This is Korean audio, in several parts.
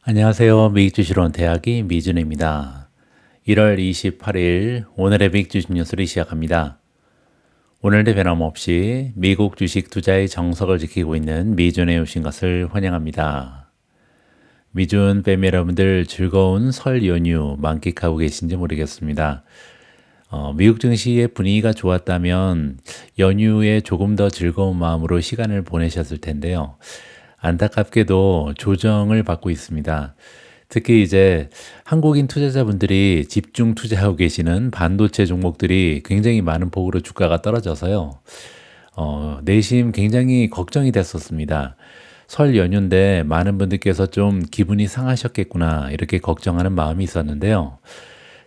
안녕하세요. 미국주식론 대학이 미준입니다. 1월 28일 오늘의 미국주식 뉴스를 시작합니다. 오늘도 변함없이 미국 주식 투자의 정석을 지키고 있는 미준에 오신 것을 환영합니다. 미준 패밀리 여러분들 즐거운 설 연휴 만끽하고 계신지 모르겠습니다. 미국 증시의 분위기가 좋았다면 연휴에 조금 더 즐거운 마음으로 시간을 보내셨을 텐데요. 안타깝게도 조정을 받고 있습니다. 특히 이제 한국인 투자자분들이 집중 투자하고 계시는 반도체 종목들이 굉장히 많은 폭으로 주가가 떨어져서요. 내심 굉장히 걱정이 됐었습니다. 설 연휴인데 많은 분들께서 좀 기분이 상하셨겠구나 이렇게 걱정하는 마음이 있었는데요.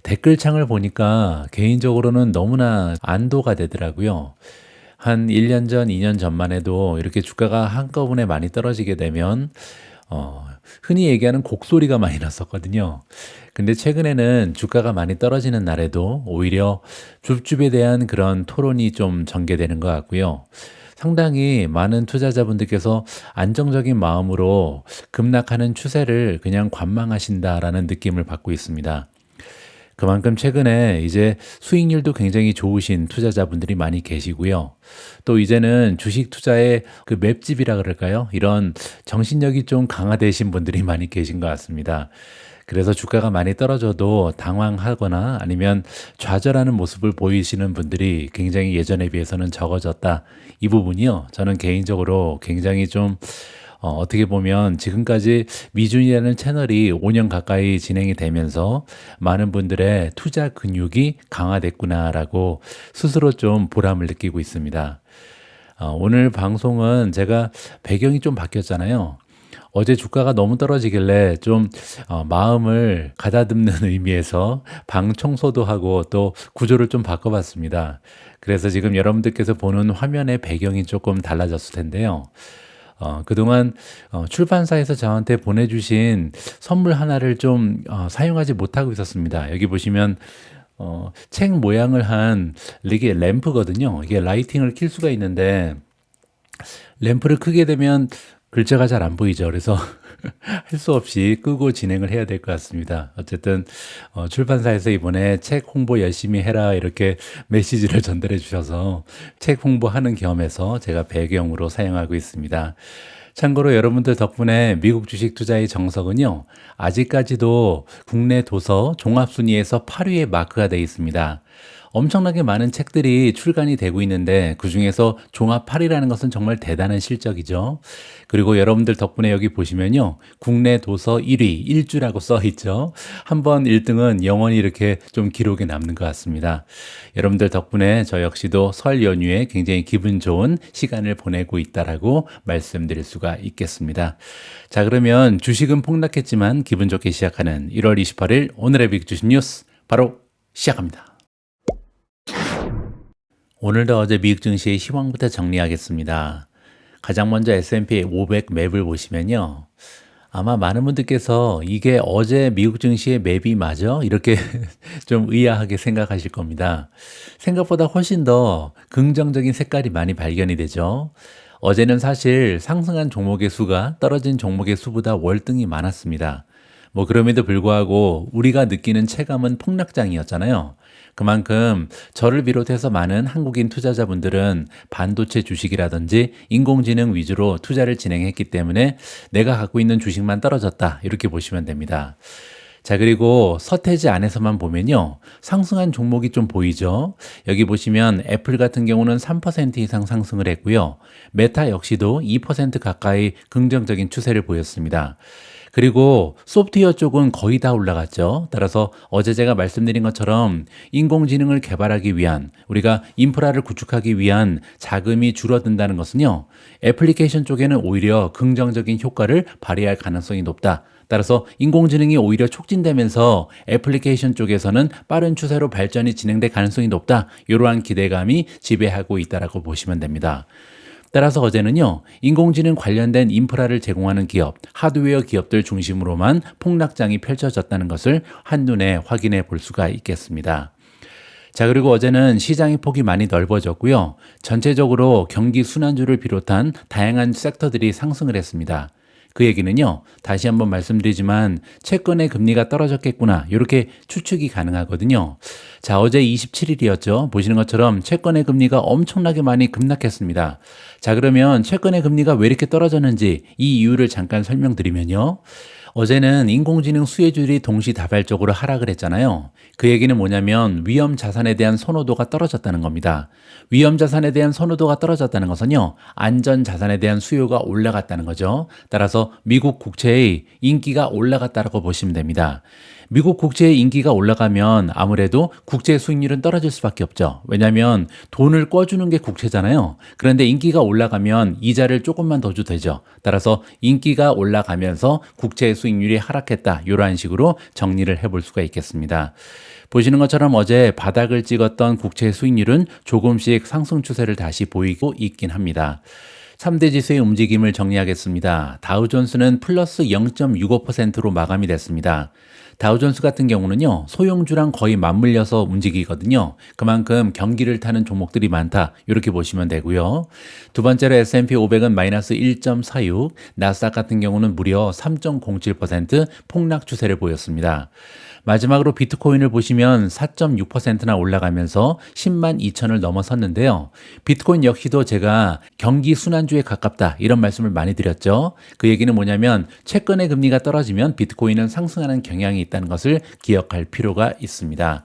댓글창을 보니까 개인적으로는 너무나 안도가 되더라고요. 한 1년 전, 2년 전만 해도 이렇게 주가가 한꺼번에 많이 떨어지게 되면 흔히 얘기하는 곡소리가 많이 났었거든요. 근데 최근에는 주가가 많이 떨어지는 날에도 오히려 줍줍에 대한 그런 토론이 좀 전개되는 것 같고요. 상당히 많은 투자자분들께서 안정적인 마음으로 급락하는 추세를 그냥 관망하신다라는 느낌을 받고 있습니다. 그만큼 최근에 이제 수익률도 굉장히 좋으신 투자자분들이 많이 계시고요. 또 이제는 주식 투자의 그 맵집이라 그럴까요? 이런 정신력이 좀 강화되신 분들이 많이 계신 것 같습니다. 그래서 주가가 많이 떨어져도 당황하거나 아니면 좌절하는 모습을 보이시는 분들이 굉장히 예전에 비해서는 적어졌다. 이 부분이요. 저는 개인적으로 굉장히 좀 어떻게 보면 지금까지 미준이라는 채널이 5년 가까이 진행이 되면서 많은 분들의 투자 근육이 강화됐구나라고 스스로 좀 보람을 느끼고 있습니다. 오늘 방송은 제가 배경이 좀 바뀌었잖아요. 어제 주가가 너무 떨어지길래 좀 마음을 가다듬는 의미에서 방 청소도 하고 또 구조를 좀 바꿔봤습니다. 그래서 지금 여러분들께서 보는 화면의 배경이 조금 달라졌을 텐데요. 그동안 출판사에서 저한테 보내주신 선물 하나를 좀 사용하지 못하고 있었습니다. 여기 보시면 책 모양을 한 이게 램프거든요. 이게 라이팅을 킬 수가 있는데 램프를 크게 되면 글자가 잘 안 보이죠. 그래서 할 수 없이 끄고 진행을 해야 될 것 같습니다. 어쨌든 출판사에서 이번에 책 홍보 열심히 해라 이렇게 메시지를 전달해 주셔서 책 홍보하는 겸해서 제가 배경으로 사용하고 있습니다. 참고로 여러분들 덕분에 미국 주식 투자의 정석은요, 아직까지도 국내 도서 종합순위에서 8위에 마크가 되어 있습니다. 엄청나게 많은 책들이 출간이 되고 있는데 그중에서 종합 8위라는 것은 정말 대단한 실적이죠. 그리고 여러분들 덕분에 여기 보시면요. 국내 도서 1위, 일주라고 써 있죠. 한번 1등은 영원히 이렇게 좀 기록에 남는 것 같습니다. 여러분들 덕분에 저 역시도 설 연휴에 굉장히 기분 좋은 시간을 보내고 있다라고 말씀드릴 수가 있겠습니다. 자, 그러면 주식은 폭락했지만 기분 좋게 시작하는 1월 28일 오늘의 빅 주식 뉴스 바로 시작합니다. 오늘도 어제 미국 증시의 시황부터 정리하겠습니다. 가장 먼저 S&P 500 맵을 보시면요. 아마 많은 분들께서 이게 어제 미국 증시의 맵이 맞아? 이렇게 좀 의아하게 생각하실 겁니다. 생각보다 훨씬 더 긍정적인 색깔이 많이 발견이 되죠. 어제는 사실 상승한 종목의 수가 떨어진 종목의 수보다 월등히 많았습니다. 그럼에도 불구하고 우리가 느끼는 체감은 폭락장이었잖아요. 그만큼 저를 비롯해서 많은 한국인 투자자분들은 반도체 주식이라든지 인공지능 위주로 투자를 진행했기 때문에 내가 갖고 있는 주식만 떨어졌다. 이렇게 보시면 됩니다. 자, 그리고 서태지 안에서만 보면요. 상승한 종목이 좀 보이죠? 여기 보시면 애플 같은 경우는 3% 이상 상승을 했고요. 메타 역시도 2% 가까이 긍정적인 추세를 보였습니다. 그리고 소프트웨어 쪽은 거의 다 올라갔죠. 따라서 어제 제가 말씀드린 것처럼 인공지능을 개발하기 위한 우리가 인프라를 구축하기 위한 자금이 줄어든다는 것은요. 애플리케이션 쪽에는 오히려 긍정적인 효과를 발휘할 가능성이 높다. 따라서 인공지능이 오히려 촉진되면서 애플리케이션 쪽에서는 빠른 추세로 발전이 진행될 가능성이 높다. 이러한 기대감이 지배하고 있다라고 보시면 됩니다. 따라서 어제는요, 인공지능 관련된 인프라를 제공하는 기업, 하드웨어 기업들 중심으로만 폭락장이 펼쳐졌다는 것을 한눈에 확인해 볼 수가 있겠습니다. 자, 그리고 어제는 시장의 폭이 많이 넓어졌고요. 전체적으로 경기 순환주를 비롯한 다양한 섹터들이 상승을 했습니다. 그 얘기는요, 다시 한번 말씀드리지만 채권의 금리가 떨어졌겠구나, 이렇게 추측이 가능하거든요. 자, 어제 27일이었죠. 보시는 것처럼 채권의 금리가 엄청나게 많이 급락했습니다. 자, 그러면 채권의 금리가 왜 이렇게 떨어졌는지 이 이유를 잠깐 설명드리면요. 어제는 인공지능 수혜주들이 동시다발적으로 하락을 했잖아요. 그 얘기는 뭐냐면 위험 자산에 대한 선호도가 떨어졌다는 겁니다. 위험 자산에 대한 선호도가 떨어졌다는 것은요, 안전 자산에 대한 수요가 올라갔다는 거죠. 따라서 미국 국채의 인기가 올라갔다고 보시면 됩니다. 미국 국채의 인기가 올라가면 아무래도 국채 수익률은 떨어질 수밖에 없죠. 왜냐하면 돈을 꿔주는 게 국채잖아요. 그런데 인기가 올라가면 이자를 조금만 더 줘도 되죠. 따라서 인기가 올라가면서 국채 수익률이 하락했다, 이러한 식으로 정리를 해볼 수가 있겠습니다. 보시는 것처럼 어제 바닥을 찍었던 국채 수익률은 조금씩 상승 추세를 다시 보이고 있긴 합니다. 3대 지수의 움직임을 정리하겠습니다. 다우존스는 플러스 0.65%로 마감이 됐습니다. 다우존스 같은 경우는요, 소형주랑 거의 맞물려서 움직이거든요. 그만큼 경기를 타는 종목들이 많다, 이렇게 보시면 되고요. 두 번째로 S&P 500은 마이너스 1.46, 나스닥 같은 경우는 무려 3.07% 폭락 추세를 보였습니다. 마지막으로 비트코인을 보시면 4.6%나 올라가면서 10만 2천을 넘어섰는데요. 비트코인 역시도 제가 경기 순환주에 가깝다, 이런 말씀을 많이 드렸죠. 그 얘기는 뭐냐면 채권의 금리가 떨어지면 비트코인은 상승하는 경향이 있다는 것을 기억할 필요가 있습니다.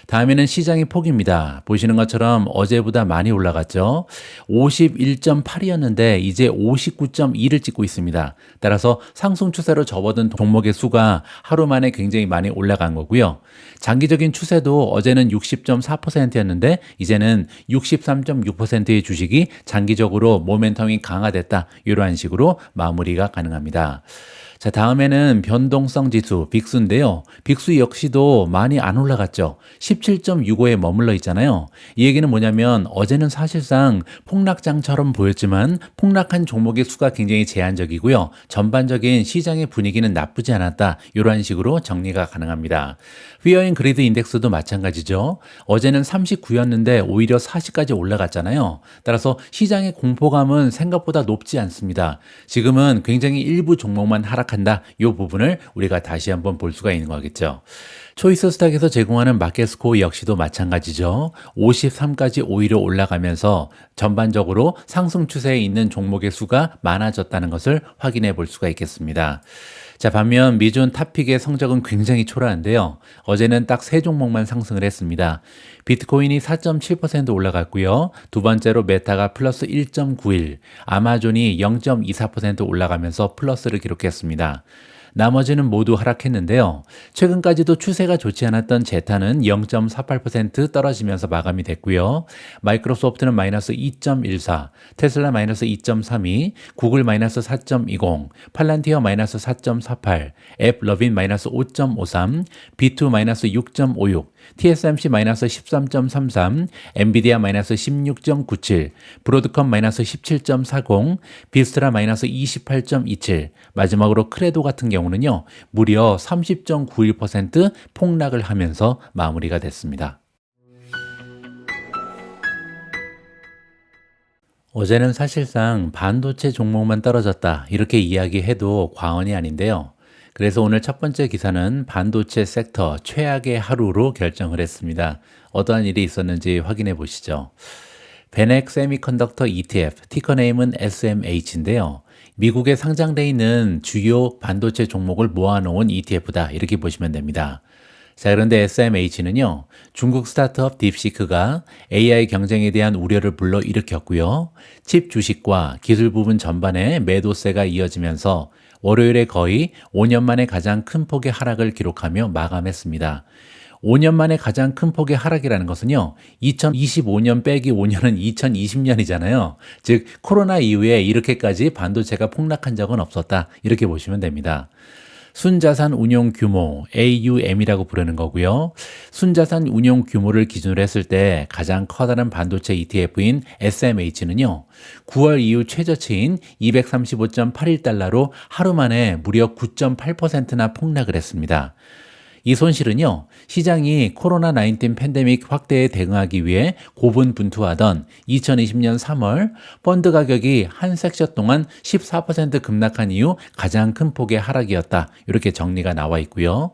다음에는 시장의 폭입니다. 보시는 것처럼 어제보다 많이 올라갔죠. 51.8이었는데 이제 59.2를 찍고 있습니다. 따라서 상승 추세로 접어든 종목의 수가 하루 만에 굉장히 많이 올라간 거고요. 장기적인 추세도 어제는 60.4%였는데 이제는 63.6%의 주식이 장기적으로 모멘텀이 강화됐다, 이러한 식으로 마무리가 가능합니다. 자, 다음에는 변동성 지수 빅스인데요. 빅스 역시도 많이 안 올라갔죠. 17.65에 머물러 있잖아요. 이 얘기는 뭐냐면 어제는 사실상 폭락장처럼 보였지만 폭락한 종목의 수가 굉장히 제한적이고요. 전반적인 시장의 분위기는 나쁘지 않았다, 이러한 식으로 정리가 가능합니다. 피어 인 그리드 인덱스도 마찬가지죠. 어제는 39였는데 오히려 40까지 올라갔잖아요. 따라서 시장의 공포감은 생각보다 높지 않습니다. 지금은 굉장히 일부 종목만 하락한다, 이 부분을 우리가 다시 한번 볼 수가 있는 거겠죠. 초이스 스탁에서 제공하는 마켓스코어 역시도 마찬가지죠. 53까지 오히려 올라가면서 전반적으로 상승 추세에 있는 종목의 수가 많아졌다는 것을 확인해 볼 수가 있겠습니다. 자, 반면 미준 탑픽의 성적은 굉장히 초라한데요. 어제는 딱 3종목만 상승을 했습니다. 비트코인이 4.7% 올라갔고요. 두 번째로 메타가 플러스 1.91, 아마존이 0.24% 올라가면서 플러스를 기록했습니다. 나머지는 모두 하락했는데요. 최근까지도 추세가 좋지 않았던 제타는 0.48% 떨어지면서 마감이 됐고요. 마이크로소프트는 마이너스 2.14, 테슬라 마이너스 2.32, 구글 마이너스 4.20, 팔란티어 마이너스 4.48, 앱러빈 마이너스 5.53, B2 마이너스 6.56, TSMC 마이너스 13.33, 엔비디아 마이너스 16.97, 브로드컴 마이너스 17.40, 비스트라 마이너스 28.27, 마지막으로 크레도 같은 경우는요, 무려 30.91% 폭락을 하면서 마무리가 됐습니다. 어제는 사실상 반도체 종목만 떨어졌다, 이렇게 이야기해도 과언이 아닌데요. 그래서 오늘 첫 번째 기사는 반도체 섹터 최악의 하루로 결정을 했습니다. 어떠한 일이 있었는지 확인해 보시죠. 베넥 세미컨덕터 ETF, 티커 네임은 SMH인데요. 미국에 상장돼 있는 주요 반도체 종목을 모아놓은 ETF다, 이렇게 보시면 됩니다. 자, 그런데 SMH는요, 중국 스타트업 딥시크가 AI 경쟁에 대한 우려를 불러일으켰고요. 칩 주식과 기술 부분 전반에 매도세가 이어지면서 월요일에 거의 5년 만에 가장 큰 폭의 하락을 기록하며 마감했습니다. 5년 만에 가장 큰 폭의 하락이라는 것은요, 2025년 빼기 5년은 2020년이잖아요. 즉 코로나 이후에 이렇게까지 반도체가 폭락한 적은 없었다, 이렇게 보시면 됩니다. 순자산 운용 규모, AUM이라고 부르는 거고요. 순자산 운용 규모를 기준으로 했을 때 가장 커다란 반도체 ETF인 SMH는요, 9월 이후 최저치인 235.81달러로 하루 만에 무려 9.8%나 폭락을 했습니다. 이 손실은요, 시장이 코로나19 팬데믹 확대에 대응하기 위해 고분분투하던 2020년 3월 펀드 가격이 한 섹션 동안 14% 급락한 이후 가장 큰 폭의 하락이었다. 이렇게 정리가 나와 있고요.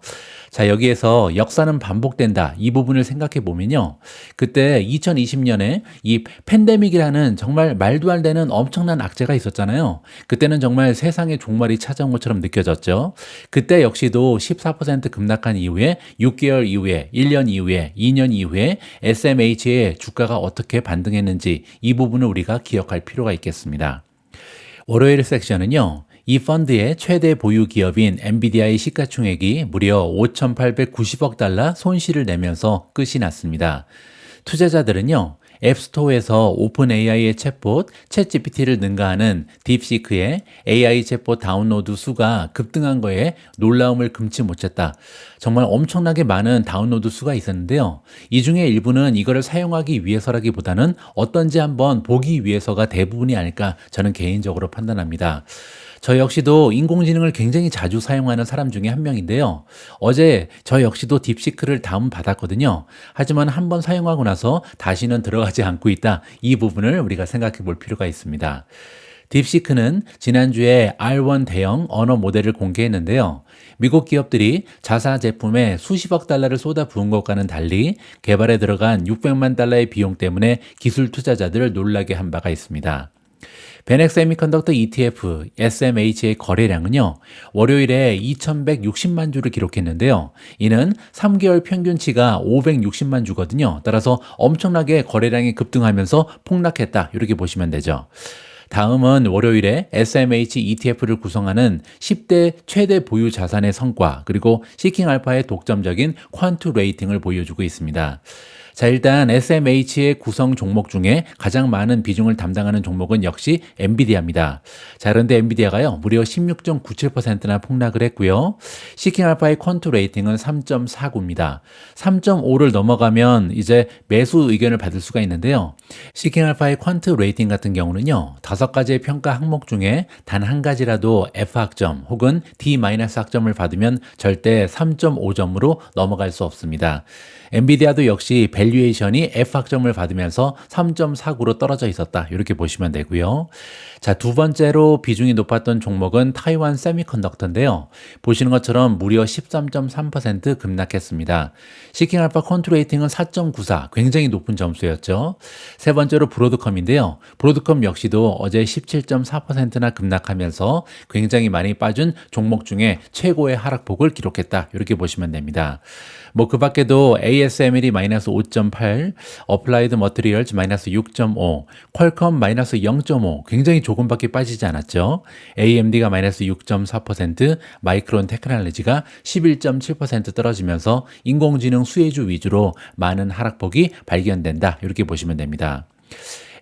자, 여기에서 역사는 반복된다. 이 부분을 생각해 보면요. 그때 2020년에 이 팬데믹이라는 정말 말도 안 되는 엄청난 악재가 있었잖아요. 그때는 정말 세상의 종말이 찾아온 것처럼 느껴졌죠. 그때 역시도 14% 급락한 이후에 6개월 이후에 1년 이후에 2년 이후에 SMH의 주가가 어떻게 반등했는지 이 부분을 우리가 기억할 필요가 있겠습니다. 월요일 섹션은요. 이 펀드의 최대 보유 기업인 엔비디아의 시가총액이 무려 5,890억 달러 손실을 내면서 끝이 났습니다. 투자자들은요. 앱스토어에서 오픈 AI의 챗봇, 챗GPT를 능가하는 딥시크의 AI 챗봇 다운로드 수가 급등한 거에 놀라움을 금치 못했다. 정말 엄청나게 많은 다운로드 수가 있었는데요. 이 중에 일부는 이거를 사용하기 위해서라기보다는 어떤지 한번 보기 위해서가 대부분이 아닐까 저는 개인적으로 판단합니다. 저 역시도 인공지능을 굉장히 자주 사용하는 사람 중에 한 명인데요. 어제 저 역시도 딥시크를 다운받았거든요. 하지만 한번 사용하고 나서 다시는 들어가지 않고 있다. 이 부분을 우리가 생각해 볼 필요가 있습니다. 딥시크는 지난주에 R1 대형 언어 모델을 공개했는데요. 미국 기업들이 자사 제품에 수십억 달러를 쏟아부은 것과는 달리 개발에 들어간 600만 달러의 비용 때문에 기술 투자자들을 놀라게 한 바가 있습니다. 베넥 세미컨덕터 ETF, SMH의 거래량은요, 월요일에 2,160만 주를 기록했는데요. 이는 3개월 평균치가 560만 주거든요. 따라서 엄청나게 거래량이 급등하면서 폭락했다. 이렇게 보시면 되죠. 다음은 월요일에 SMH ETF를 구성하는 10대 최대 보유 자산의 성과, 그리고 시킹알파의 독점적인 퀀투 레이팅을 보여주고 있습니다. 자, 일단 SMH의 구성 종목 중에 가장 많은 비중을 담당하는 종목은 역시 엔비디아입니다. 자, 그런데 엔비디아가요, 무려 16.97%나 폭락을 했고요. 시킹알파의 퀀투 레이팅은 3.49입니다. 3.5를 넘어가면 이제 매수 의견을 받을 수가 있는데요. 시킹알파의 퀀투 레이팅 같은 경우는요, 5가지의 평가 항목 중에 단 한 가지라도 F학점 혹은 D-학점을 받으면 절대 3.5점으로 넘어갈 수 없습니다. 엔비디아도 역시 밸류에이션이 F학점을 받으면서 3.49로 떨어져 있었다. 이렇게 보시면 되고요. 자, 두 번째로 비중이 높았던 종목은 타이완 세미컨덕터인데요. 보시는 것처럼 무려 13.3% 급락했습니다. 시킹알파 퀀투 레이팅은 4.94, 굉장히 높은 점수였죠. 세 번째로 브로드컴인데요. 브로드컴 역시도 어제 17.4%나 급락하면서 굉장히 많이 빠진 종목 중에 최고의 하락폭을 기록했다. 이렇게 보시면 됩니다. 뭐 그 밖에도 ASML이 마이너스 5.8, 어플라이드 머티리얼즈 마이너스 6.5, 퀄컴 마이너스 0.5, 굉장히 조금밖에 빠지지 않았죠. AMD가 마이너스 6.4%, 마이크론 테크놀로지가 11.7% 떨어지면서 인공지능 수혜주 위주로 많은 하락폭이 발견된다. 이렇게 보시면 됩니다.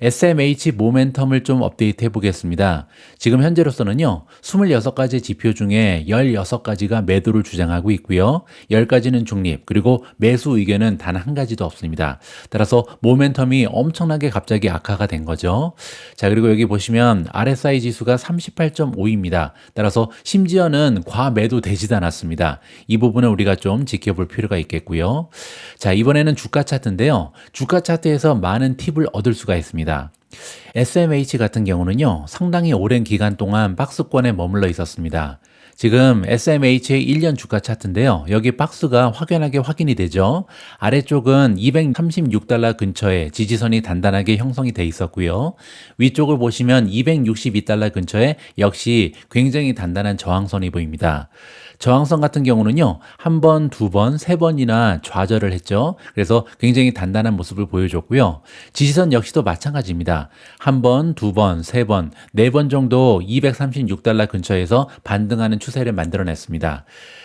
SMH 모멘텀을 좀 업데이트 해보겠습니다. 지금 현재로서는요, 26가지 지표 중에 16가지가 매도를 주장하고 있고요. 10가지는 중립, 그리고 매수 의견은 단 한 가지도 없습니다. 따라서 모멘텀이 엄청나게 갑자기 악화가 된 거죠. 자, 그리고 여기 보시면 RSI 지수가 38.5입니다. 따라서 심지어는 과매도 되지도 않았습니다. 이 부분은 우리가 좀 지켜볼 필요가 있겠고요. 자, 이번에는 주가 차트인데요. 주가 차트에서 많은 팁을 얻을 수가 있습니다. SMH 같은 경우는요, 상당히 오랜 기간 동안 박스권에 머물러 있었습니다. 지금 SMH의 1년 주가 차트인데요. 여기 박스가 확연하게 확인이 되죠. 아래쪽은 236달러 근처에 지지선이 단단하게 형성이 돼 있었고요. 위쪽을 보시면 262달러 근처에 역시 굉장히 단단한 저항선이 보입니다. 저항선 같은 경우는요, 한 번, 두 번, 세 번이나 좌절을 했죠. 그래서 굉장히 단단한 모습을 보여줬고요. 지지선 역시도 마찬가지입니다. 한 번, 두 번, 세 번, 네 번 정도 236달러 근처에서 반등하는 추세를 만들어냈습니다.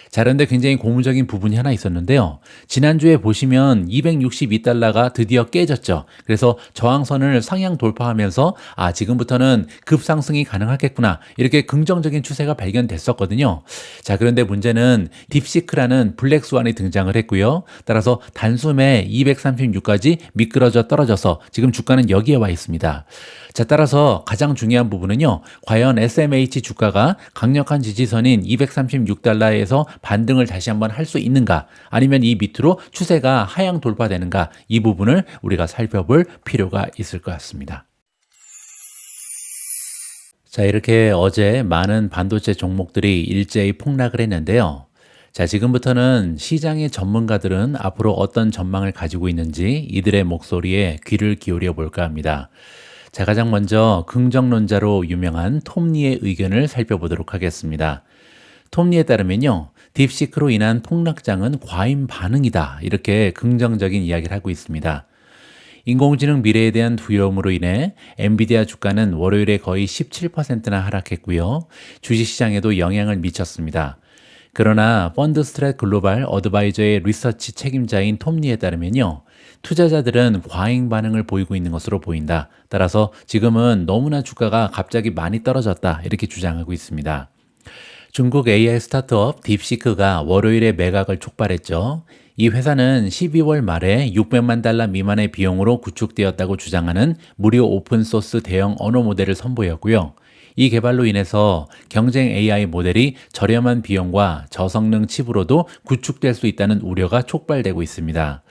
자, 그런데 굉장히 고무적인 부분이 하나 있었는데요. 지난주에 보시면 262달러가 드디어 깨졌죠. 그래서 저항선을 상향 돌파하면서 지금부터는 급상승이 가능하겠구나. 이렇게 긍정적인 추세가 발견됐었거든요. 자, 그런데 문제는 딥시크라는 블랙스완이 등장을 했고요. 따라서 단숨에 236까지 미끄러져 떨어져서 지금 주가는 여기에 와 있습니다. 자, 따라서 가장 중요한 부분은요. 과연 SMH 주가가 강력한 지지선인 236달러에서 반등을 다시 한번 할 수 있는가? 아니면 이 밑으로 추세가 하향 돌파되는가? 이 부분을 우리가 살펴볼 필요가 있을 것 같습니다. 자, 이렇게 어제 많은 반도체 종목들이 일제히 폭락을 했는데요. 자, 지금부터는 시장의 전문가들은 앞으로 어떤 전망을 가지고 있는지 이들의 목소리에 귀를 기울여 볼까 합니다. 자, 가장 먼저 긍정론자로 유명한 톰리의 의견을 살펴보도록 하겠습니다. 톰리에 따르면요, 딥시크로 인한 폭락장은 과잉 반응이다. 이렇게 긍정적인 이야기를 하고 있습니다. 인공지능 미래에 대한 두려움으로 인해 엔비디아 주가는 월요일에 거의 17%나 하락했고요. 주식시장에도 영향을 미쳤습니다. 그러나 펀드스트랩 글로벌 어드바이저의 리서치 책임자인 톰리에 따르면요. 투자자들은 과잉 반응을 보이고 있는 것으로 보인다. 따라서 지금은 너무나 주가가 갑자기 많이 떨어졌다. 이렇게 주장하고 있습니다. 중국 AI 스타트업 딥시크가 월요일에 매각을 촉발했죠. 이 회사는 12월 말에 600만 달러 미만의 비용으로 구축되었다고 주장하는 무료 오픈소스 대형 언어 모델을 선보였고요. 이 개발로 인해서 경쟁 AI 모델이 저렴한 비용과 저성능 칩으로도 구축될 수 있다는 우려가 촉발되고 있습니다.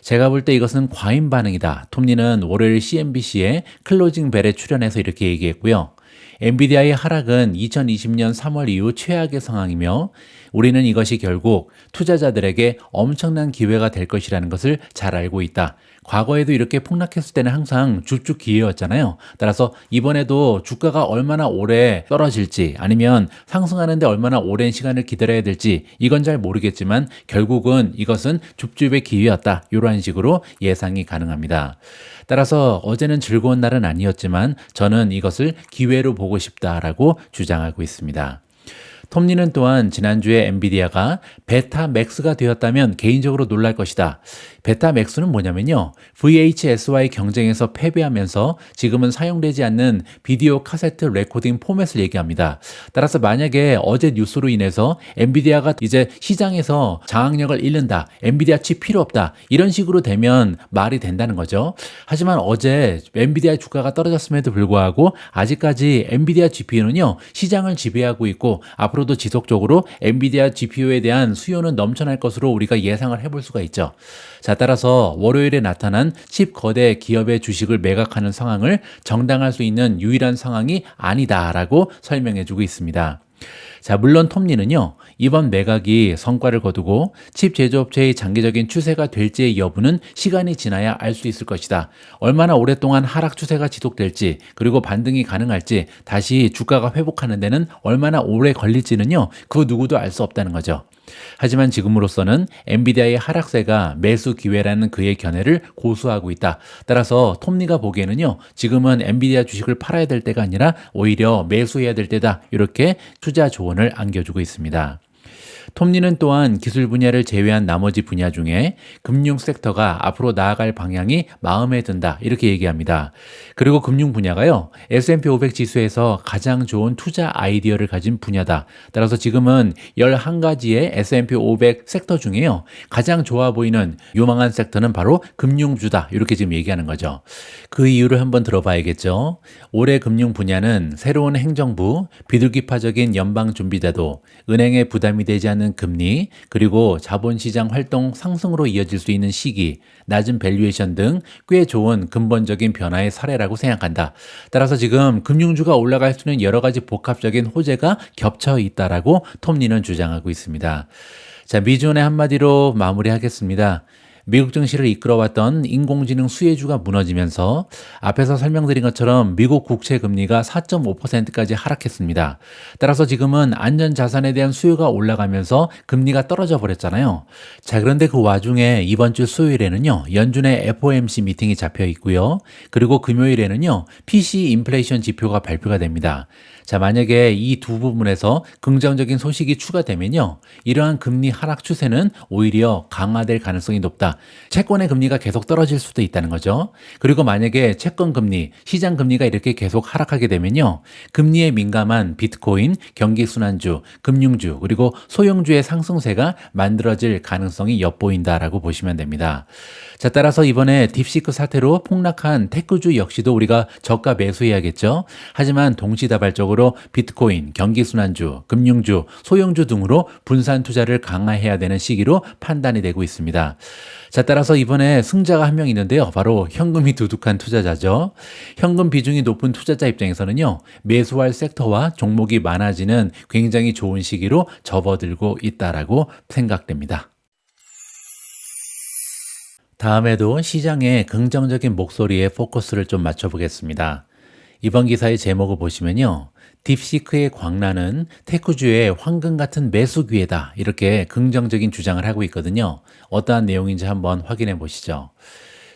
제가 볼 때 이것은 과잉 반응이다. 톰리는 월요일 CNBC의 클로징 벨에 출연해서 이렇게 얘기했고요. 엔비디아의 하락은 2020년 3월 이후 최악의 상황이며 우리는 이것이 결국 투자자들에게 엄청난 기회가 될 것이라는 것을 잘 알고 있다. 과거에도 이렇게 폭락했을 때는 항상 줍줍 기회였잖아요. 따라서 이번에도 주가가 얼마나 오래 떨어질지 아니면 상승하는데 얼마나 오랜 시간을 기다려야 될지 이건 잘 모르겠지만 결국은 이것은 줍줍의 기회였다. 이러한 식으로 예상이 가능합니다. 따라서 어제는 즐거운 날은 아니었지만 저는 이것을 기회로 보고 싶다라고 주장하고 있습니다. 톰리는 또한 지난주에 엔비디아가 베타 맥스가 되었다면 개인적으로 놀랄 것이다. 베타 맥스는 뭐냐면요. VHS와의 경쟁에서 패배하면서 지금은 사용되지 않는 비디오 카세트 레코딩 포맷을 얘기합니다. 따라서 만약에 어제 뉴스로 인해서 엔비디아가 이제 시장에서 장악력을 잃는다. 엔비디아 칩 필요 없다. 이런 식으로 되면 말이 된다는 거죠. 하지만 어제 엔비디아 주가가 떨어졌음에도 불구하고 아직까지 엔비디아 GPU는요. 시장을 지배하고 있고 앞으로도 지속적으로 엔비디아 GPU에 대한 수요는 넘쳐날 것으로 우리가 예상을 해볼 수가 있죠. 자, 따라서 월요일에 나타난 칩 거대 기업의 주식을 매각하는 상황을 정당할 수 있는 유일한 상황이 아니다라고 설명해주고 있습니다. 자, 물론 톰리는요, 이번 매각이 성과를 거두고 칩 제조업체의 장기적인 추세가 될지의 여부는 시간이 지나야 알 수 있을 것이다. 얼마나 오랫동안 하락 추세가 지속될지, 그리고 반등이 가능할지, 다시 주가가 회복하는 데는 얼마나 오래 걸릴지는요, 그 누구도 알 수 없다는 거죠. 하지만 지금으로서는 엔비디아의 하락세가 매수 기회라는 그의 견해를 고수하고 있다. 따라서 톰리가 보기에는요, 지금은 엔비디아 주식을 팔아야 될 때가 아니라 오히려 매수해야 될 때다. 이렇게 투자 조언을 안겨주고 있습니다. 톰리는 또한 기술 분야를 제외한 나머지 분야 중에 금융 섹터가 앞으로 나아갈 방향이 마음에 든다. 이렇게 얘기합니다. 그리고 금융 분야가요. S&P 500 지수에서 가장 좋은 투자 아이디어를 가진 분야다. 따라서 지금은 11가지의 S&P 500 섹터 중에요. 가장 좋아 보이는 유망한 섹터는 바로 금융주다. 이렇게 지금 얘기하는 거죠. 그 이유를 한번 들어봐야겠죠. 올해 금융 분야는 새로운 행정부, 비둘기파적인 연방준비제도, 은행에 부담이 되지 않는 금리, 그리고 자본시장 활동 상승으로 이어질 수 있는 시기, 낮은 밸류에이션 등 꽤 좋은 근본적인 변화의 사례라고 생각한다. 따라서 지금 금융주가 올라갈 수 있는 여러 가지 복합적인 호재가 겹쳐 있다라고 톰리는 주장하고 있습니다. 자, 미주원의 한마디로 마무리하겠습니다. 미국 증시를 이끌어왔던 인공지능 수혜주가 무너지면서 앞에서 설명드린 것처럼 미국 국채 금리가 4.5%까지 하락했습니다. 따라서 지금은 안전자산에 대한 수요가 올라가면서 금리가 떨어져 버렸잖아요. 자, 그런데 그 와중에 이번 주 수요일에는요, 연준의 FOMC 미팅이 잡혀 있고요. 그리고 금요일에는요, PC 인플레이션 지표가 발표가 됩니다. 자, 만약에 이 두 부분에서 긍정적인 소식이 추가되면요. 이러한 금리 하락 추세는 오히려 강화될 가능성이 높다. 채권의 금리가 계속 떨어질 수도 있다는 거죠. 그리고 만약에 채권 금리, 시장 금리가 이렇게 계속 하락하게 되면요. 금리에 민감한 비트코인, 경기순환주, 금융주, 그리고 소형주의 상승세가 만들어질 가능성이 엿보인다라고 보시면 됩니다. 자, 따라서 이번에 딥시크 사태로 폭락한 테크주 역시도 우리가 저가 매수해야겠죠. 하지만 동시다발적으로 비트코인, 경기순환주, 금융주, 소형주 등으로 분산 투자를 강화해야 되는 시기로 판단이 되고 있습니다. 자, 따라서 이번에 승자가 한 명 있는데요. 바로 현금이 두둑한 투자자죠. 현금 비중이 높은 투자자 입장에서는요. 매수할 섹터와 종목이 많아지는 굉장히 좋은 시기로 접어들고 있다라고 생각됩니다. 다음에도 시장의 긍정적인 목소리에 포커스를 좀 맞춰보겠습니다. 이번 기사의 제목을 보시면요. 딥시크의 광란은 테크주의 황금 같은 매수 기회다. 이렇게 긍정적인 주장을 하고 있거든요. 어떠한 내용인지 한번 확인해 보시죠.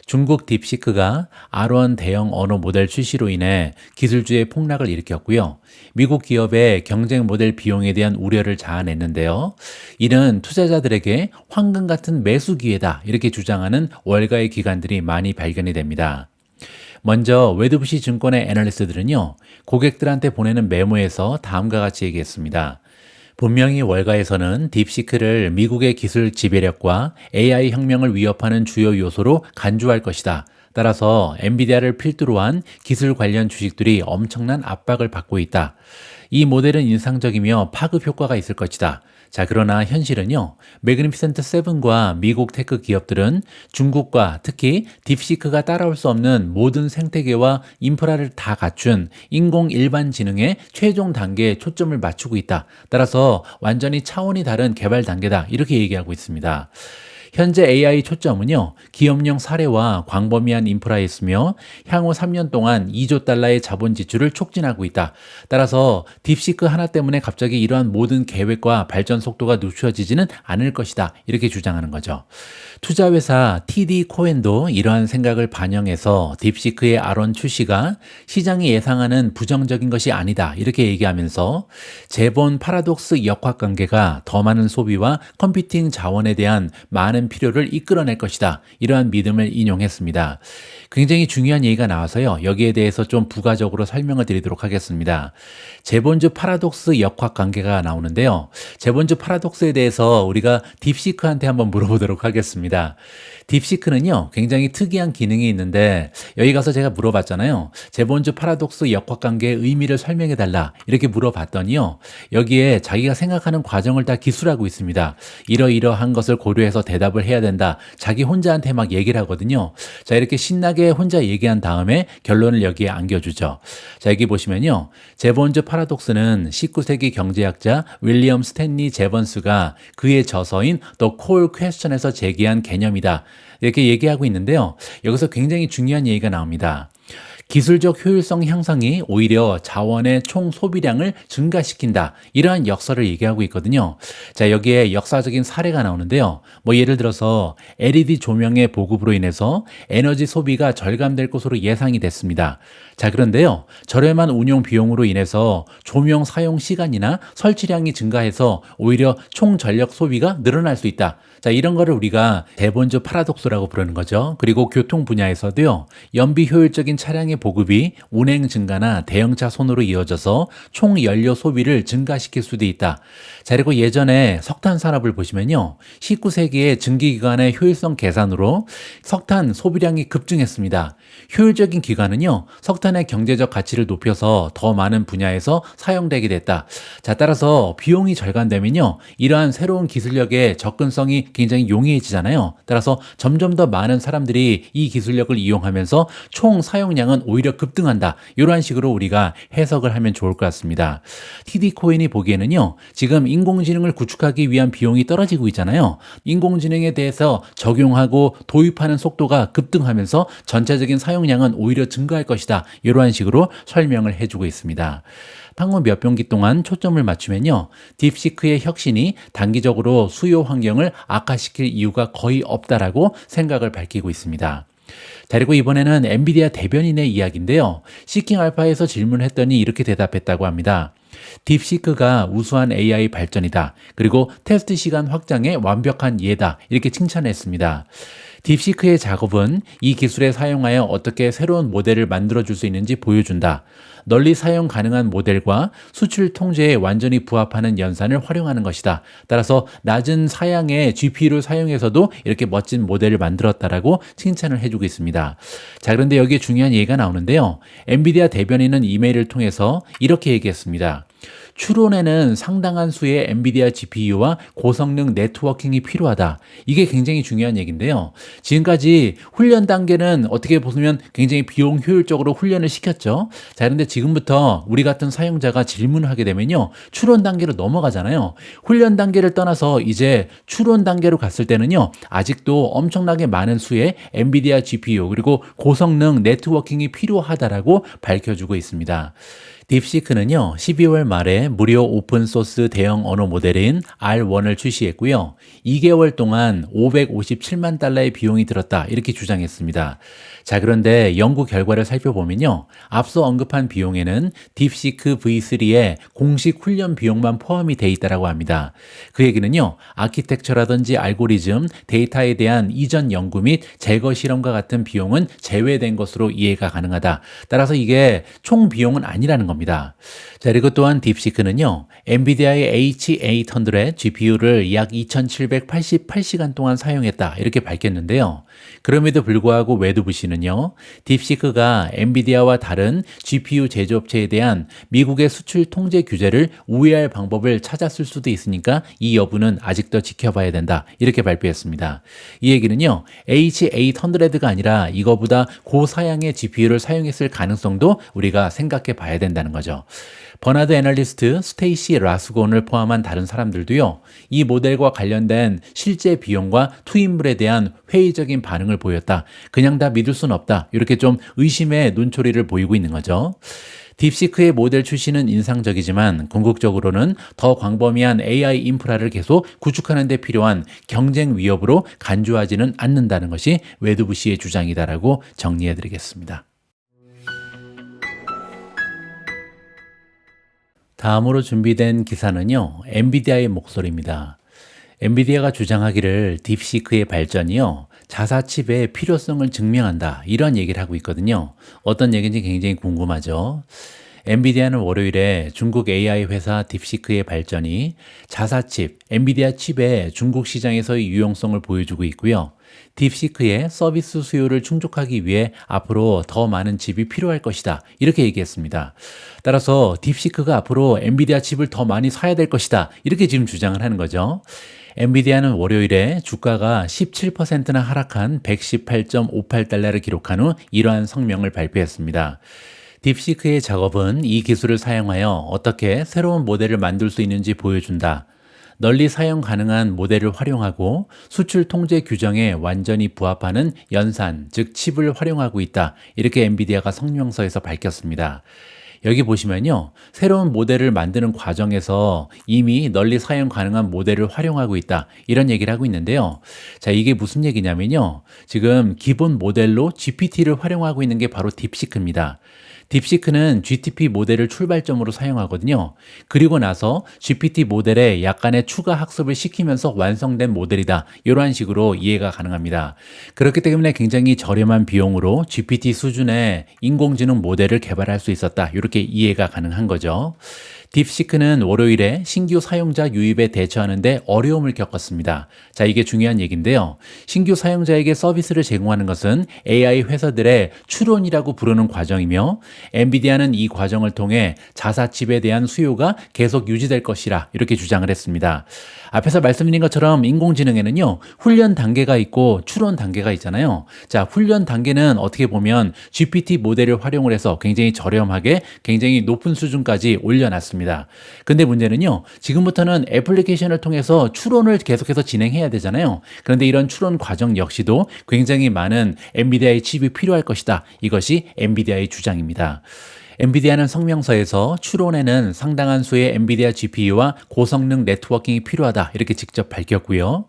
중국 딥시크가 R1 대형 언어 모델 출시로 인해 기술주의 폭락을 일으켰고요. 미국 기업의 경쟁 모델 비용에 대한 우려를 자아냈는데요. 이는 투자자들에게 황금 같은 매수 기회다 이렇게 주장하는 월가의 기관들이 많이 발견이 됩니다. 먼저 웨드부시 증권의 애널리스트들은요. 고객들한테 보내는 메모에서 다음과 같이 얘기했습니다. 분명히 월가에서는 딥시크를 미국의 기술 지배력과 AI 혁명을 위협하는 주요 요소로 간주할 것이다. 따라서 엔비디아를 필두로 한 기술 관련 주식들이 엄청난 압박을 받고 있다. 이 모델은 인상적이며 파급 효과가 있을 것이다. 자, 그러나 현실은요, 매그니피센트 세븐과 미국 테크 기업들은 중국과 특히 딥시크가 따라올 수 없는 모든 생태계와 인프라를 다 갖춘 인공 일반지능의 최종 단계에 초점을 맞추고 있다. 따라서 완전히 차원이 다른 개발 단계다. 이렇게 얘기하고 있습니다. 현재 AI 초점은요, 기업령 사례와 광범위한 인프라에 있으며 향후 3년 동안 2조 달러의 자본 지출을 촉진하고 있다. 따라서 딥시크 하나 때문에 갑자기 이러한 모든 계획과 발전 속도가 늦춰지지는 않을 것이다. 이렇게 주장하는 거죠. 투자회사 TD 코엔도 이러한 생각을 반영해서 딥시크의 R1 출시가 시장이 예상하는 부정적인 것이 아니다. 이렇게 얘기하면서 재본 파라독스 역학관계가 더 많은 소비와 컴퓨팅 자원에 대한 많은 필요를 이끌어낼 것이다. 이러한 믿음을 인용했습니다. 굉장히 중요한 얘기가 나와서요. 여기에 대해서 좀 부가적으로 설명을 드리도록 하겠습니다. 재본주 파라독스 역학관계가 나오는데요. 재본주 파라독스에 대해서 우리가 딥시크한테 한번 물어보도록 하겠습니다. 딥시크는요, 굉장히 특이한 기능이 있는데 여기 가서 제가 물어봤잖아요. 재본주 파라독스 역학관계의 의미를 설명해달라 이렇게 물어봤더니요. 여기에 자기가 생각하는 과정을 다 기술하고 있습니다. 이러이러한 것을 고려해서 대답을 해야 된다. 자기 혼자한테 막 얘기를 하거든요. 자, 이렇게 신나게 혼자 얘기한 다음에 결론을 여기에 안겨주죠. 자, 여기 보시면요. 재본주 파라독스는 19세기 경제학자 윌리엄 스탠리 제번스가 그의 저서인 The Core Question에서 제기한 개념이다. 이렇게 얘기하고 있는데요. 여기서 굉장히 중요한 얘기가 나옵니다. 기술적 효율성 향상이 오히려 자원의 총 소비량을 증가시킨다. 이러한 역사를 얘기하고 있거든요. 자, 여기에 역사적인 사례가 나오는데요. 예를 들어서 LED 조명의 보급으로 인해서 에너지 소비가 절감될 것으로 예상이 됐습니다. 자, 그런데요. 저렴한 운용 비용으로 인해서 조명 사용 시간이나 설치량이 증가해서 오히려 총 전력 소비가 늘어날 수 있다. 자, 이런 거를 우리가 대본주 파라독스라고 부르는 거죠. 그리고 교통 분야에서도요. 연비 효율적인 차량의 보급이 운행 증가나 대형차 손으로 이어져서 총 연료 소비를 증가시킬 수도 있다. 자, 그리고 예전에 석탄 산업을 보시면요. 19세기에 증기기관의 효율성 계산으로 석탄 소비량이 급증했습니다. 효율적인 기관은요. 석탄의 경제적 가치를 높여서 더 많은 분야에서 사용되게 됐다. 자, 따라서 비용이 절감되면요. 이러한 새로운 기술력의 접근성이 굉장히 용이해지잖아요. 따라서 점점 더 많은 사람들이 이 기술력을 이용하면서 총 사용량은 오히려 급등한다. 이러한 식으로 우리가 해석을 하면 좋을 것 같습니다. TD 코인이 보기에는요. 지금 인공지능을 구축하기 위한 비용이 떨어지고 있잖아요. 인공지능에 대해서 적용하고 도입하는 속도가 급등하면서 전체적인 사용량은 오히려 증가할 것이다. 이러한 식으로 설명을 해주고 있습니다. 향후 몇 분기 동안 초점을 맞추면요. 딥시크의 혁신이 단기적으로 수요 환경을 악화시킬 이유가 거의 없다라고 생각을 밝히고 있습니다. 자, 그리고 이번에는 엔비디아 대변인의 이야기인데요. 시킹 알파에서 질문했더니 이렇게 대답했다고 합니다. 딥시크가 우수한 AI 발전이다. 그리고 테스트 시간 확장의 완벽한 예다. 이렇게 칭찬했습니다. 딥시크의 작업은 이 기술에 사용하여 어떻게 새로운 모델을 만들어줄 수 있는지 보여준다. 널리 사용 가능한 모델과 수출 통제에 완전히 부합하는 연산을 활용하는 것이다. 따라서 낮은 사양의 GPU를 사용해서도 이렇게 멋진 모델을 만들었다라고 칭찬을 해주고 있습니다. 자, 그런데 여기에 중요한 얘기가 나오는데요. 엔비디아 대변인은 이메일을 통해서 이렇게 얘기했습니다. 추론에는 상당한 수의 엔비디아 GPU와 고성능 네트워킹이 필요하다. 이게 굉장히 중요한 얘기인데요. 지금까지 훈련 단계는 어떻게 보면 굉장히 비용 효율적으로 훈련을 시켰죠. 자, 그런데 지금부터 우리 같은 사용자가 질문을 하게 되면요. 추론 단계로 넘어가잖아요. 훈련 단계를 떠나서 이제 추론 단계로 갔을 때는요. 아직도 엄청나게 많은 수의 엔비디아 GPU 그리고 고성능 네트워킹이 필요하다라고 밝혀주고 있습니다. 딥시크는요, 12월 말에 무료 오픈소스 대형 언어 모델인 R1을 출시했고요. 2개월 동안 557만 달러의 비용이 들었다. 이렇게 주장했습니다. 자, 그런데 연구 결과를 살펴보면요. 앞서 언급한 비용에는 딥시크 V3의 공식 훈련 비용만 포함이 돼 있다고 합니다. 그 얘기는요, 아키텍처라든지 알고리즘, 데이터에 대한 이전 연구 및 제거 실험과 같은 비용은 제외된 것으로 이해가 가능하다. 따라서 이게 총 비용은 아니라는 겁니다. 자, 그리고 또한 딥시크는요, 엔비디아의 H800 GPU를 약 2788시간 동안 사용했다. 이렇게 밝혔는데요. 그럼에도 불구하고 웨드부시는요, 딥시크가 엔비디아와 다른 GPU 제조업체에 대한 미국의 수출 통제 규제를 우회할 방법을 찾았을 수도 있으니까 이 여부는 아직도 지켜봐야 된다. 이렇게 발표했습니다. 이 얘기는요, H800가 아니라 이거보다 고사양의 GPU를 사용했을 가능성도 우리가 생각해 봐야 된다는 거죠. 버나드 애널리스트, 스테이시 라스곤을 포함한 다른 사람들도요, 이 모델과 관련된 실제 비용과 투입물에 대한 회의적인 반응을 보였다. 그냥 다 믿을 수는 없다. 이렇게 좀 의심의 눈초리를 보이고 있는 거죠. 딥시크의 모델 출시는 인상적이지만 궁극적으로는 더 광범위한 AI 인프라를 계속 구축하는 데 필요한 경쟁 위협으로 간주하지는 않는다는 것이 웨드부시의 주장이다라고 정리해드리겠습니다. 다음으로 준비된 기사는요, 엔비디아의 목소리입니다. 엔비디아가 주장하기를 딥시크의 발전이요, 자사 칩의 필요성을 증명한다. 이런 얘기를 하고 있거든요. 어떤 얘기인지 굉장히 궁금하죠. 엔비디아는 월요일에 중국 AI 회사 딥시크의 발전이 자사칩, 엔비디아 칩의 중국 시장에서의 유용성을 보여주고 있고요. 딥시크의 서비스 수요를 충족하기 위해 앞으로 더 많은 칩이 필요할 것이다. 이렇게 얘기했습니다. 따라서 딥시크가 앞으로 엔비디아 칩을 더 많이 사야 될 것이다. 이렇게 지금 주장을 하는 거죠. 엔비디아는 월요일에 주가가 17%나 하락한 118.58달러를 기록한 후 이러한 성명을 발표했습니다. 딥시크의 작업은 이 기술을 사용하여 어떻게 새로운 모델을 만들 수 있는지 보여준다. 널리 사용 가능한 모델을 활용하고 수출 통제 규정에 완전히 부합하는 연산, 즉 칩을 활용하고 있다. 이렇게 엔비디아가 성명서에서 밝혔습니다. 여기 보시면요, 새로운 모델을 만드는 과정에서 이미 널리 사용 가능한 모델을 활용하고 있다. 이런 얘기를 하고 있는데요. 자, 이게 무슨 얘기냐면요. 지금 기본 모델로 GPT를 활용하고 있는 게 바로 딥시크입니다. 딥시크는 GTP 모델을 출발점으로 사용하거든요. 그리고 나서 GPT 모델에 약간의 추가 학습을 시키면서 완성된 모델이다. 이러한 식으로 이해가 가능합니다. 그렇기 때문에 굉장히 저렴한 비용으로 GPT 수준의 인공지능 모델을 개발할 수 있었다. 이렇게 이해가 가능한 거죠. 딥시크는 월요일에 신규 사용자 유입에 대처하는데 어려움을 겪었습니다. 자, 이게 중요한 얘기인데요. 신규 사용자에게 서비스를 제공하는 것은 AI 회사들의 추론이라고 부르는 과정이며 엔비디아는 이 과정을 통해 자사칩에 대한 수요가 계속 유지될 것이라 이렇게 주장을 했습니다. 앞에서 말씀드린 것처럼 인공지능에는요, 훈련 단계가 있고 추론 단계가 있잖아요. 자, 훈련 단계는 어떻게 보면 GPT 모델을 활용을 해서 굉장히 저렴하게 굉장히 높은 수준까지 올려놨습니다. 근데 문제는요, 지금부터는 애플리케이션을 통해서 추론을 계속해서 진행해야 되잖아요. 그런데 이런 추론 과정 역시도 굉장히 많은 엔비디아의 칩이 필요할 것이다. 이것이 엔비디아의 주장입니다. 엔비디아는 성명서에서 추론에는 상당한 수의 엔비디아 GPU와 고성능 네트워킹이 필요하다 이렇게 직접 밝혔고요.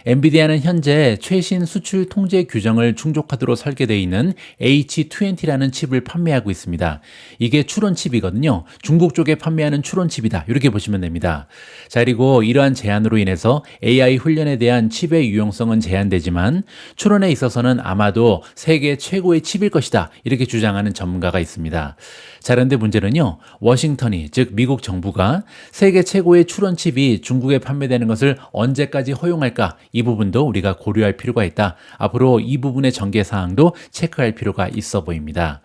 엔비디아는 현재 최신 수출 통제 규정을 충족하도록 설계되어 있는 H20라는 칩을 판매하고 있습니다. 이게 추론 칩이거든요. 중국 쪽에 판매하는 추론 칩이다. 이렇게 보시면 됩니다. 자, 그리고 이러한 제한으로 인해서 AI 훈련에 대한 칩의 유용성은 제한되지만 추론에 있어서는 아마도 세계 최고의 칩일 것이다. 이렇게 주장하는 전문가가 있습니다. 자, 그런데 문제는요. 워싱턴이, 즉 미국 정부가 세계 최고의 추론 칩이 중국에 판매되는 것을 언제까지 허용할까? 이 부분도 우리가 고려할 필요가 있다. 앞으로 이 부분의 전개 사항도 체크할 필요가 있어 보입니다.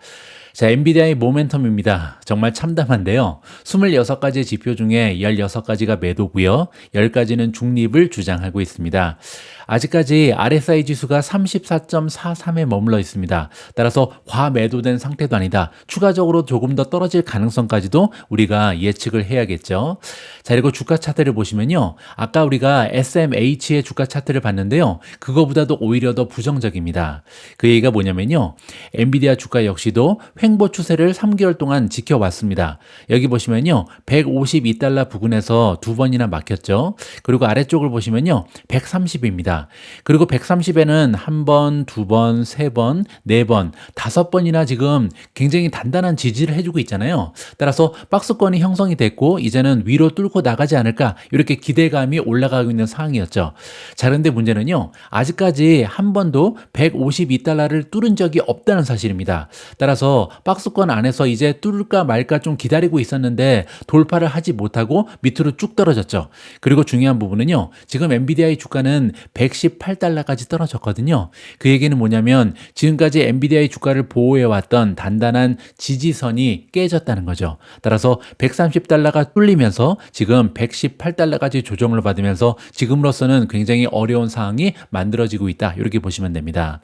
자, 엔비디아의 모멘텀입니다. 정말 참담한데요. 26가지 지표 중에 16가지가 매도고요. 10가지는 중립을 주장하고 있습니다. 아직까지 RSI 지수가 34.43에 머물러 있습니다. 따라서 과매도된 상태도 아니다. 추가적으로 조금 더 떨어질 가능성까지도 우리가 예측을 해야겠죠. 자, 그리고 주가 차트를 보시면요. 아까 우리가 SMH의 주가 차트를 봤는데요. 그거보다도 오히려 더 부정적입니다. 그 얘기가 뭐냐면요. 엔비디아 주가 역시도 횡보 추세를 3개월 동안 지켜왔습니다. 여기 보시면요. 152달러 부근에서 두 번이나 막혔죠. 그리고 아래쪽을 보시면요. 130입니다. 그리고 130에는 한 번, 두 번, 세 번, 네 번, 5번이나 지금 굉장히 단단한 지지를 해주고 있잖아요. 따라서 박스권이 형성이 됐고 이제는 위로 뚫고 나가지 않을까 이렇게 기대감이 올라가고 있는 상황이었죠. 자, 그런데 문제는요. 아직까지 한 번도 152달러를 뚫은 적이 없다는 사실입니다. 따라서 박스권 안에서 이제 뚫을까 말까 좀 기다리고 있었는데 돌파를 하지 못하고 밑으로 쭉 떨어졌죠. 그리고 중요한 부분은요. 지금 엔비디아의 주가는 118달러까지 떨어졌거든요. 그 얘기는 뭐냐면 지금까지 엔비디아의 주가를 보호해왔던 단단한 지지선이 깨졌다는 거죠. 따라서 130달러가 뚫리면서 지금 118달러까지 조정을 받으면서 지금으로서는 굉장히 어려운 상황이 만들어지고 있다. 이렇게 보시면 됩니다.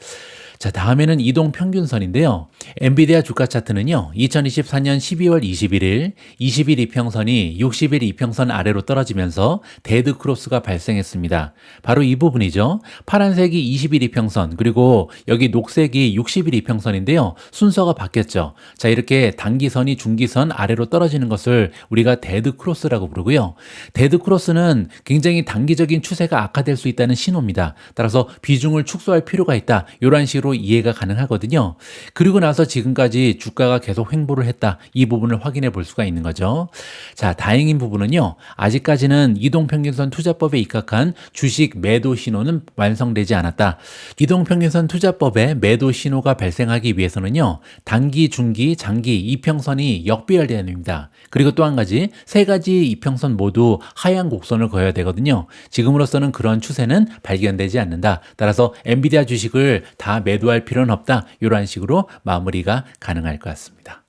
자, 다음에는 이동 평균선인데요. 엔비디아 주가 차트는요. 2024년 12월 21일 20일 이평선이 60일 이평선 아래로 떨어지면서 데드 크로스가 발생했습니다. 바로 이 부분이죠. 파란색이 20일 이평선 그리고 여기 녹색이 60일 이평선인데요. 순서가 바뀌었죠. 자, 이렇게 단기선이 중기선 아래로 떨어지는 것을 우리가 데드 크로스라고 부르고요. 데드 크로스는 굉장히 단기적인 추세가 악화될 수 있다는 신호입니다. 따라서 비중을 축소할 필요가 있다. 이런 식으로 이해가 가능하거든요. 그리고 나서 지금까지 주가가 계속 횡보를 했다. 이 부분을 확인해 볼 수가 있는 거죠. 자, 다행인 부분은요. 아직까지는 이동평균선 투자법에 입각한 주식 매도 신호는 완성되지 않았다. 이동평균선 투자법에 매도 신호가 발생하기 위해서는요. 단기, 중기, 장기 이평선이 역배열돼야 됩니다. 그리고 또 한 가지, 세 가지 이평선 모두 하향 곡선을 그어야 되거든요. 지금으로서는 그런 추세는 발견되지 않는다. 따라서 엔비디아 주식을 다 매도할 필요는 없다. 이런 식으로 마무리가 가능할 것 같습니다.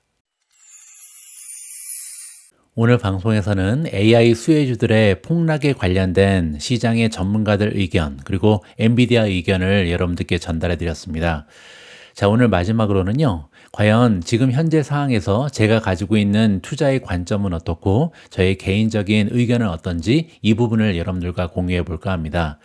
오늘 방송에서는 AI 수혜주들의 폭락에 관련된 시장의 전문가들 의견 그리고 엔비디아 의견을 여러분들께 전달해 드렸습니다. 자, 오늘 마지막으로는요. 과연 지금 현재 상황에서 제가 가지고 있는 투자의 관점은 어떻고 저의 개인적인 의견은 어떤지 이 부분을 여러분들과 공유해 볼까 합니다.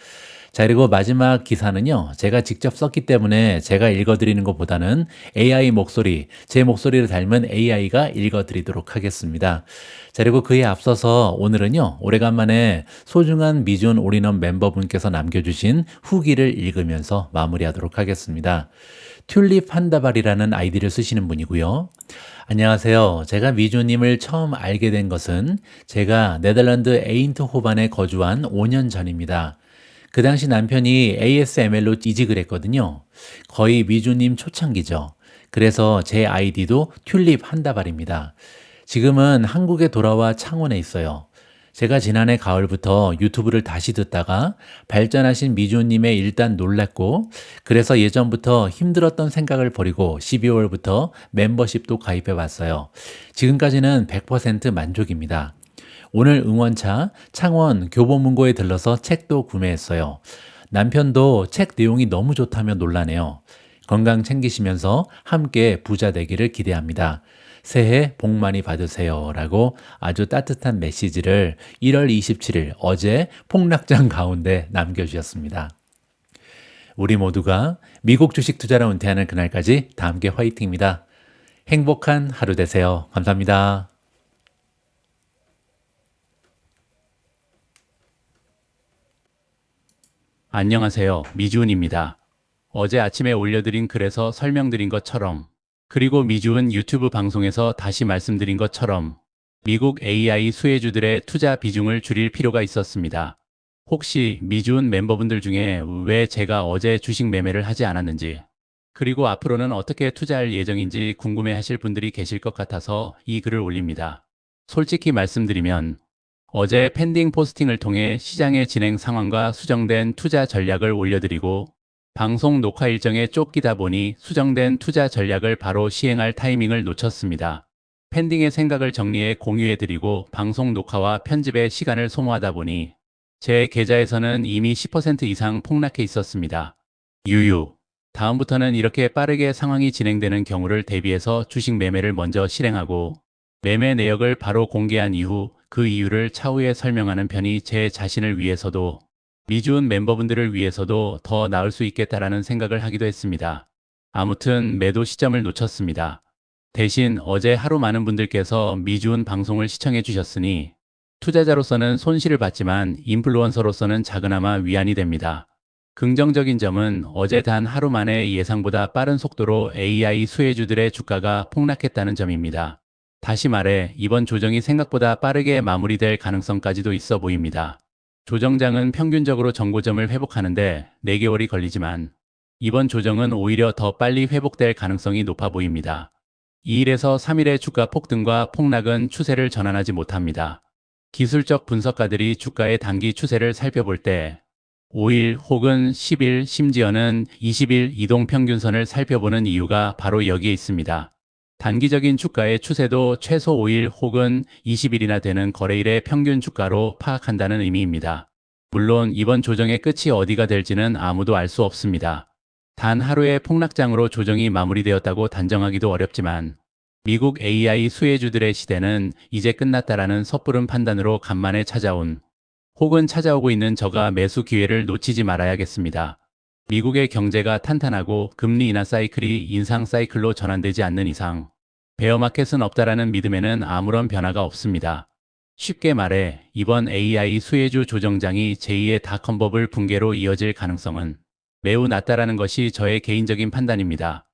자, 그리고 마지막 기사는요, 제가 직접 썼기 때문에 제가 읽어드리는 것보다는 AI 목소리, 제 목소리를 닮은 AI가 읽어드리도록 하겠습니다. 자, 그리고 그에 앞서서 오늘은요, 오래간만에 소중한 미준 올인원 멤버분께서 남겨주신 후기를 읽으면서 마무리하도록 하겠습니다. 튤립 한다발이라는 아이디를 쓰시는 분이고요. 안녕하세요. 제가 미주님을 처음 알게 된 것은 제가 네덜란드 에인트호반에 거주한 5년 전입니다. 그 당시 남편이 ASML로 이직을 했거든요. 거의 미주님 초창기죠. 그래서 제 아이디도 튤립 한다발입니다. 지금은 한국에 돌아와 창원에 있어요. 제가 지난해 가을부터 유튜브를 다시 듣다가 발전하신 미주님에 일단 놀랐고 그래서 예전부터 힘들었던 생각을 버리고 12월부터 멤버십도 가입해 봤어요. 지금까지는 100% 만족입니다. 오늘 응원차 창원 교보문고에 들러서 책도 구매했어요. 남편도 책 내용이 너무 좋다며 놀라네요. 건강 챙기시면서 함께 부자 되기를 기대합니다. 새해 복 많이 받으세요 라고 아주 따뜻한 메시지를 1월 27일 어제 폭락장 가운데 남겨주셨습니다. 우리 모두가 미국 주식 투자로 은퇴하는 그날까지 다 함께 화이팅입니다. 행복한 하루 되세요. 감사합니다. 안녕하세요. 미주은입니다. 어제 아침에 올려드린 글에서 설명드린 것처럼, 그리고 미주은 유튜브 방송에서 다시 말씀드린 것처럼 미국 AI 수혜주들의 투자 비중을 줄일 필요가 있었습니다. 혹시 미주은 멤버분들 중에 왜 제가 어제 주식 매매를 하지 않았는지, 그리고 앞으로는 어떻게 투자할 예정인지 궁금해 하실 분들이 계실 것 같아서 이 글을 올립니다. 솔직히 말씀드리면 어제 펜딩 포스팅을 통해 시장의 진행 상황과 수정된 투자 전략을 올려드리고 방송 녹화 일정에 쫓기다 보니 수정된 투자 전략을 바로 시행할 타이밍을 놓쳤습니다. 펜딩의 생각을 정리해 공유해드리고 방송 녹화와 편집에 시간을 소모하다 보니 제 계좌에서는 이미 10% 이상 폭락해 있었습니다. 유유. 다음부터는 이렇게 빠르게 상황이 진행되는 경우를 대비해서 주식 매매를 먼저 실행하고 매매 내역을 바로 공개한 이후 그 이유를 차후에 설명하는 편이 제 자신을 위해서도 미주은 멤버분들을 위해서도 더 나을 수 있겠다라는 생각을 하기도 했습니다. 아무튼 매도 시점을 놓쳤습니다. 대신 어제 하루 많은 분들께서 미주은 방송을 시청해 주셨으니 투자자로서는 손실을 봤지만 인플루언서로서는 작은아마 위안이 됩니다. 긍정적인 점은 어제 단 하루 만에 예상보다 빠른 속도로 AI 수혜주들의 주가가 폭락했다는 점입니다. 다시 말해 이번 조정이 생각보다 빠르게 마무리될 가능성까지도 있어 보입니다. 조정장은 평균적으로 정고점을 회복하는데 4개월이 걸리지만 이번 조정은 오히려 더 빨리 회복될 가능성이 높아 보입니다. 2일에서 3일의 주가 폭등과 폭락은 추세를 전환하지 못합니다. 기술적 분석가들이 주가의 단기 추세를 살펴볼 때 5일 혹은 10일 심지어는 20일 이동평균선을 살펴보는 이유가 바로 여기에 있습니다. 단기적인 주가의 추세도 최소 5일 혹은 20일이나 되는 거래일의 평균 주가로 파악한다는 의미입니다. 물론 이번 조정의 끝이 어디가 될지는 아무도 알 수 없습니다. 단 하루의 폭락장으로 조정이 마무리되었다고 단정하기도 어렵지만 미국 AI 수혜주들의 시대는 이제 끝났다라는 섣부른 판단으로 간만에 찾아온 혹은 찾아오고 있는 저가 매수 기회를 놓치지 말아야겠습니다. 미국의 경제가 탄탄하고 금리 인하 사이클이 인상 사이클로 전환되지 않는 이상 베어마켓은 없다라는 믿음에는 아무런 변화가 없습니다. 쉽게 말해 이번 AI 수혜주 조정장이 제2의 닷컴버블 붕괴로 이어질 가능성은 매우 낮다라는 것이 저의 개인적인 판단입니다.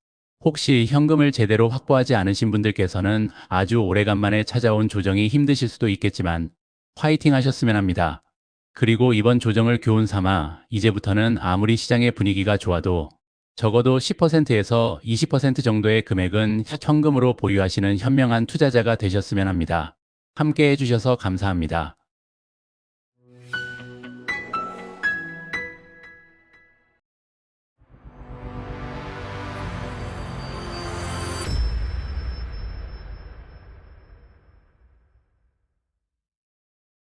혹시 현금을 제대로 확보하지 않으신 분들께서는 아주 오래간만에 찾아온 조정이 힘드실 수도 있겠지만 화이팅 하셨으면 합니다. 그리고 이번 조정을 교훈 삼아 이제부터는 아무리 시장의 분위기가 좋아도 적어도 10%에서 20% 정도의 금액은 현금으로 보유하시는 현명한 투자자가 되셨으면 합니다. 함께 해주셔서 감사합니다.